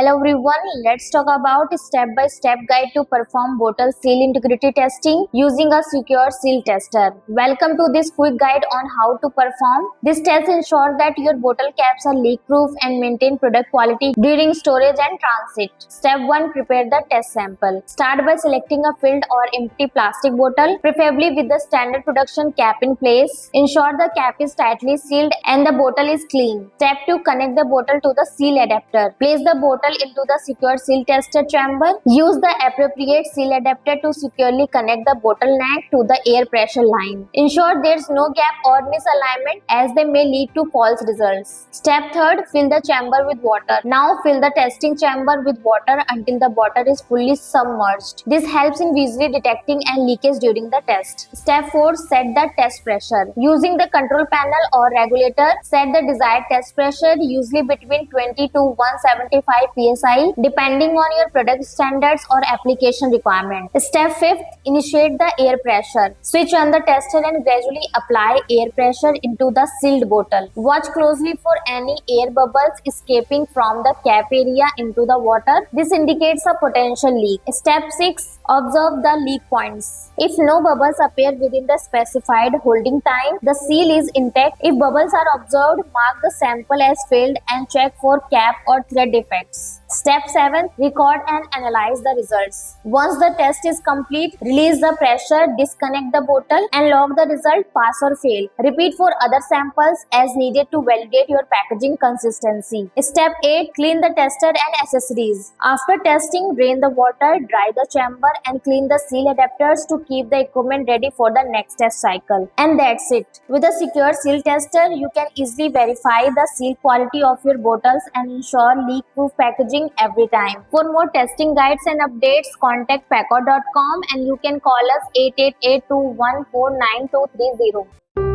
Hello everyone, let's talk about step-by-step guide to perform bottle seal integrity testing using a secure seal tester. Welcome to this quick guide on how to perform. This test ensures that your bottle caps are leak-proof and maintain product quality during storage and transit. Step 1. Prepare the test sample. Start by selecting a filled or empty plastic bottle, preferably with the standard production cap in place. Ensure the cap is tightly sealed and the bottle is clean. Step 2. Connect the bottle to the seal adapter. Place the bottle into the secure seal tester chamber. Use the appropriate seal adapter to securely connect the bottleneck to the air pressure line. Ensure there's no gap or misalignment as they may lead to false results. Step 3. Fill the chamber with water. Now fill the testing chamber with water until the bottle is fully submerged. This helps in visually detecting and leakage during the test. Step 4. Set the test pressure. Using the control panel or regulator, set the desired test pressure, usually between 20 to 175 psi, depending on your product standards or application requirement. Step 5. Initiate the air pressure. Switch on the tester and gradually apply air pressure into the sealed bottle. Watch closely for any air bubbles escaping from the cap area into the water. This indicates a potential leak. Step 6. Observe the leak points. If no bubbles appear within the specified holding time, the seal is intact. If bubbles are observed, mark the sample as failed and check for cap or thread defects. Step 7. Record and analyze the results. Once the test is complete, release the pressure, disconnect the bottle and log the result pass or fail. Repeat for other samples as needed to validate your packaging consistency. Step 8. Clean the tester and accessories. After testing, drain the water, dry the chamber and clean the seal adapters to keep the equipment ready for the next test cycle. And that's it. With a secure seal tester, you can easily verify the seal quality of your bottles and ensure leak-proof packaging every time. For more testing guides and updates, contact Pacorr.com and you can call us 888-214-9230.